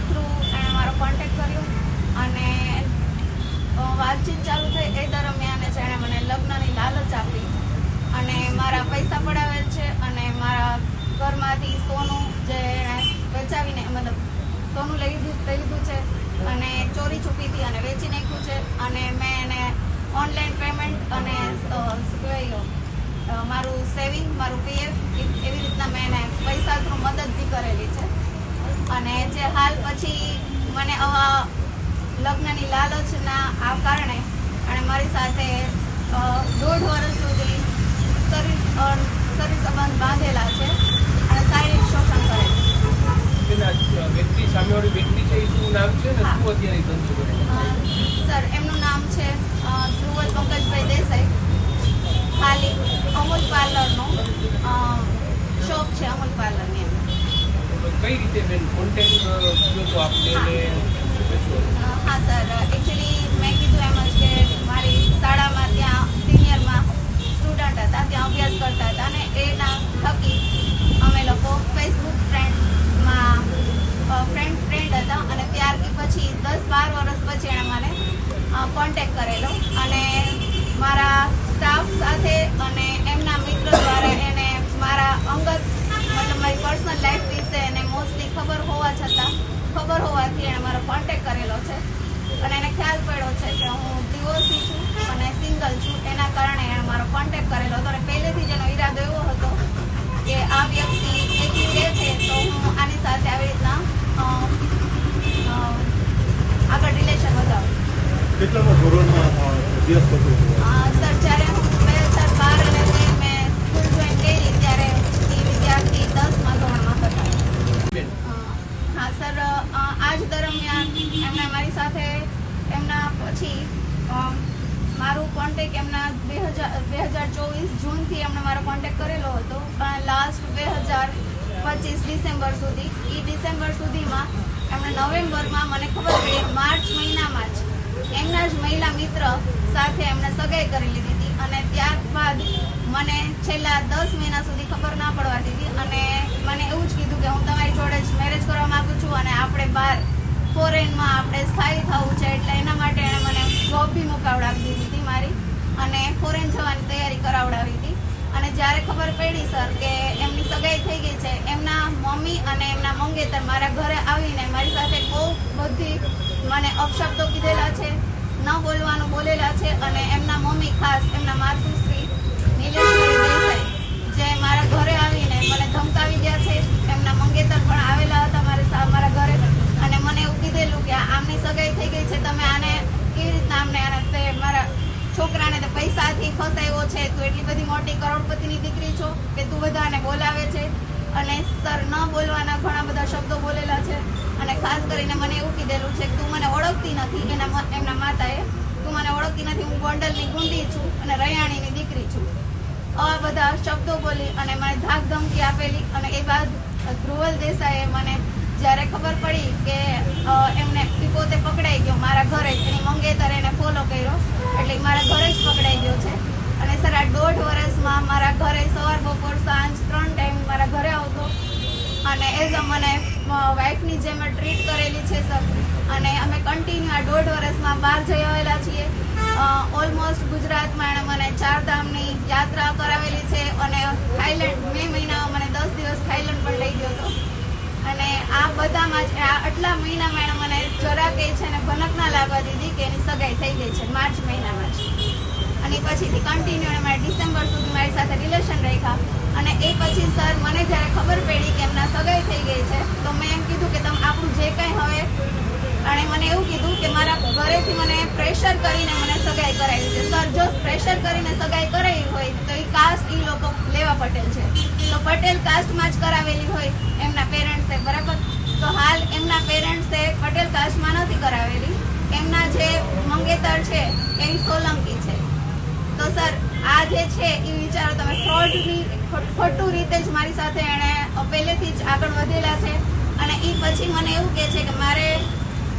Through એણે મારો contact કર્યો અને વાતચીત ચાલુ થઈ. એ દરમિયાન જ એણે મને લગ્નની લાલચ આપી અને મારા પૈસા પડાવેલ છે અને મારા ઘરમાંથી સોનું જે એણે બચાવીને મતલબ સોનું લઈ લીધું છે અને ચોરી છુપીથી અને વેચી નાખ્યું છે. અને મેં એને ઓનલાઈન પેમેન્ટ અને શું કહેવાય મારું સેવિંગ, મારું પીએફ એવી રીતના મેં એને પૈસા થ્રુ મદદ બી કરેલી છે. અને જે હાલ પછી મને આવા લગ્નની લાલચના આ કારણે અને મારી સાથે 1.5 વર્ષ સુધી શરીર સંબંધ બાંધેલા છે અને શારીરિક શોષણ કરે છે. વ્યક્તિ સામેવાળી વ્યક્તિ છે, શું નામ છે ને શું અત્યારે ધંધો કરે? સર, એમનું નામ છે ધ્રુવલ પંકજભાઈ દેસાઈ. ખાલી અમૂલ પાર્લરનો શોપ છે, અમૂલ પાર્લરની અંદર. કઈ રીતે બેન કોન્ટેક્ટ કર્યો તો આપને? હા સર, એકચ્યુઅલી મેં કીધું એમ જ કે મારી શાળામાં ત્યાં સિનિયરમાં સ્ટુડન્ટ હતા, ત્યાં અભ્યાસ કરતા હતા અને એના થકી અમે લોકો ફેસબુક ફ્રેન્ડ હતા અને ત્યારથી પછી 10-12 વર્ષ પછી એણે મને કોન્ટેક્ટ કરેલો અને મારા સ્ટાફ સાથે અને એમના મિત્ર દ્વારા એને મારા અંગત મતલબ મારી પર્સનલ લાઈફ વિશે એને મોસ્ટલી ખબર હોવાથી એણે મારો કોન્ટેક્ટ કરેલો છે અને એને ખ્યાલ પડ્યો છે કે હું ડિવોર્સી છું અને સિંગલ છું. એના કારણે એણે મારો કોન્ટેક્ટ કરેલો હતો અને પહેલેથી જ એનો ઈરાદો એવો હતો કે આ વ્યક્તિ એકલી રહે છે તો હું આની સાથે આવી રીતના આગળ રિલેશન વધારું. કેટલામાં ધોરણમાં અભ્યાસ કરતો હતો? સર, જ્યારે હું 2012 અને 13 મેં સ્કૂલ જોઈન કરી ત્યારે એ વિદ્યાર્થી 10મા ધોરણમાં હતા. હા સર, આ જ દરમિયાન એમણે મારી સાથે એમના પછી મારું કોન્ટેક્ટ એમના 2024 જૂનથી એમણે મારો કોન્ટેક્ટ કરેલો હતો લાસ્ટ 2025 ડિસેમ્બર સુધી. એ ડિસેમ્બર સુધીમાં એમણે નવેમ્બરમાં મને ખબર પડી માર્ચ મહિનામાં જ એમના જ મહિલા મિત્ર સાથે એમણે સગાઈ કરી લીધી હતી અને ત્યારબાદ મને છેલ્લા 10 મહિના સુધી ખબર ના પડવા દીધી અને મને એવું જ કીધું કે હું તમારી જોડે જ મેરેજ કરવા માંગુ છું અને આપણે બહાર ફોરેનમાં આપણે સ્થાયી થવું છે એટલે એના માટે એણે મને જોબ બી મુકાવડાવી દીધી હતી મારી અને ફોરેન જવાની તૈયારી કરાવડાવી હતી. અને જ્યારે ખબર પડી સર કે એમની સગાઈ થઈ ગઈ છે, એમના મમ્મી અને એમના મંગેતર મારા ઘરે આવીને મારી સાથે બહુ બધી મને અપશબ્દો કીધેલા છે, ન બોલવાનું બોલેલા છે અને એમના મમ્મી ખાસ એમના માતુશ્રી નીલેશ્વરી દેસાઈ જે મારા ઘરે આવીને મને ધમકાવી ગયા છે. એમના મંગેતર પણ આવેલા હતા મારા ઘરે અને મને એવું કીધેલું કે આમની સગાઈ થઈ ગઈ છે, તમે આને કેવી રીતના આને મારા છોકરાને તો પૈસાથી ફસાયો છે, તું એટલી બધી મોટી કરોડપતિની દીકરી છો કે તું બધાને બોલાવે છે. અને સર, ન બોલવાના ઘણા બધા શબ્દો બોલેલા છે અને ખાસ કરીને મને એવું કીધેલું છે કે તું મને ઓળખતી નથી. એમના માતાએ તું મને ઓળખતી નથી, હું ગોંડલની ગુંડી છું અને રૈયાણીની દીકરી છું. આવા બધા શબ્દો બોલી અને મને ધાક ધમકી આપેલી. અને એ બાદ ધ્રુવલ દેસાઈએ મને જ્યારે ખબર પડી કે એમને પોતે પકડાઈ ગયો મારા ઘરે જ, એની મંગેતર એને ફોલો કર્યો એટલે મારા ઘરે જ પકડાઈ ગયો છે. અને સર, આ 1.5 વર્ષમાં મારા ઘરે સવાર બપોર સાંજ 3 ટાઈમ મારા ઘરે આવતો અને એઝ અ મને વાઇફની જેમ ટ્રીટ કરેલી છે સર. અને અમે કન્ટિન્યુ આ 1.5 વર્ષમાં બહાર જઈ આવેલા છીએ. ઓલમોસ્ટ ગુજરાતમાં એણે મને 4 ધામની યાત્રા કરાવેલી છે અને થાઈલેન્ડ મે મહિનામાં મને 10 દિવસ થાઈલેન્ડ પણ લઈ ગયો હતો. અને આ બધામાં જ આટલા મહિનામાં એણે મને જરા કે છે ને ભનક ના લાગવા દીધી કે એની સગાઈ થઈ ગઈ છે માર્ચ મહિનામાં જ. અને પછીથી કન્ટિન્યુ એણે મારે ડિસેમ્બર સુધી મારી સાથે રિલેશન રાખ્યા. અને એ પછી સર, મને જ્યારે ખબર પડી કે એમના સગાઈ થઈ ગઈ છે તો મેં એમ કીધું કે તમે આપણું જે કંઈ હવે, અને મને એવું કીધું કે મારા ઘરેથી મને પ્રેશર કરીને મને સગાઈ કરાવી છે. સર, જો પ્રેશર કરીને સગાઈ કરાવી હોય તો એ કાસ્ટ એ લોકો લેવા પટેલ છે તો પટેલ કાસ્ટમાં જ કરાવેલી હોય એમના પેરેન્ટ્સે, બરાબર? તો હાલ એમના પેરેન્ટ્સે પટેલ કાસ્ટમાં નથી કરાવેલી. એમના જે મંગેતર છે એ સોલંકી છે. તો સર, આ જે છે એ વિચારો તમે ખોટું રીતે જ મારી સાથે એણે પહેલેથી જ આગળ વધેલા છે. અને એ પછી મને એવું કહે છે કે મારે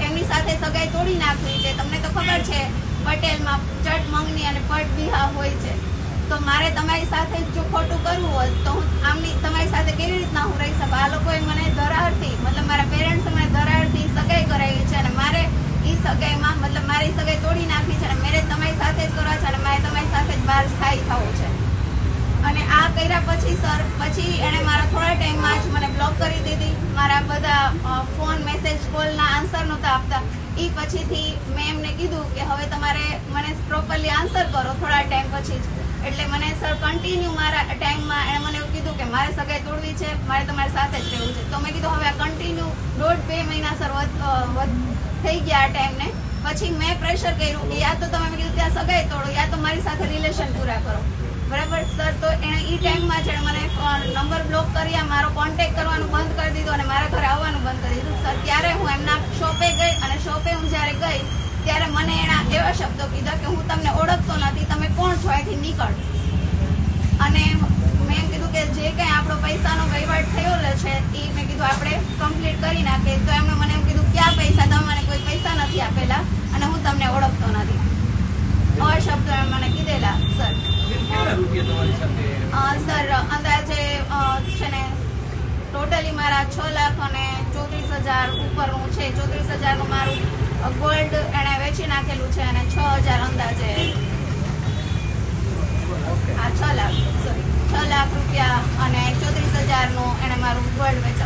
એમની સાથે સગાઈ તોડી નાખવી છે. તમને તો ખબર છે પટેલમાં ચટ મંગની અને પટ બિહા હોય છે. તો મારે તમારી સાથે જો ખોટું કરવું હોય તો હું તમારી સાથે કેવી રીતના હું રહી શકું? આ લોકોએ મને ધરારથી, મતલબ મારા પેરેન્ટ્સે મને ધરારથી પછી સર પછી એણે મારા થોડા ટાઈમમાં જ મને બ્લોક કરી દીધી. મારા બધા ફોન મેસેજ કોલના આન્સર નહોતા આપતા. એ પછીથી મેં એમને કીધું કે હવે તમારે મને પ્રોપરલી આન્સર કરો થોડા ટાઈમ પછી જ. એટલે મને સર કન્ટિન્યુ મારા ટાઈમમાં એણે મને એવું કીધું કે મારે સગાઈ તોડવી છે, મારે તમારી સાથે જ રહેવું છે. તો મેં કીધું હવે આ કન્ટિન્યુ 1.5-2 મહિના સર થઈ ગયા આ ટાઈમને. પછી મેં પ્રેશર કર્યું કે યા તો તમે મેં કીધું ત્યાં સગાઈ તોડો યા તો મારી સાથે રિલેશન પૂરા કરો. બરાબર સર. તો એણે એ ટાઈમમાં જેણે મને નંબર બ્લોક કર્યા, મારો કોન્ટેક્ટ કરવાનું બંધ કરી દીધું અને મારા ઘરે આવવાનું બંધ કરી દીધું. સર ત્યારે હું એમના શોપે ગઈ અને શોપે હું જ્યારે ગઈ ત્યારે મને એના એવા શબ્દો કીધા કે હું તમને ઓળખતો નથી, તમે કોણ છો, અહીંથી નીકળ. અને મેં એમ કીધું કે જે કંઈ આપણો પૈસાનો વહીવટ થયેલો છે એ મેં કીધું આપણે કમ્પ્લીટ કરી નાખીએ. તો એમણે મને એમ કીધું ક્યાં પૈસા, તમે મને કોઈ પૈસા નથી આપેલા અને હું તમને ઓળખતો નથી. આવા શબ્દો એમણે મને કીધેલા સર. કેટલા રૂપિયા તમારી સાથે? સર અંદાજે છે ને ટોટલી મારા 6,34,000 ઉપરનું છે. 34,000 નું મારું ગોલ્ડ એણે વેચી નાખેલું છે અને 6,000 અંદાજે 6 લાખ રૂપિયા અને 34,000 નું એણે મારું ગોલ્ડ વેચી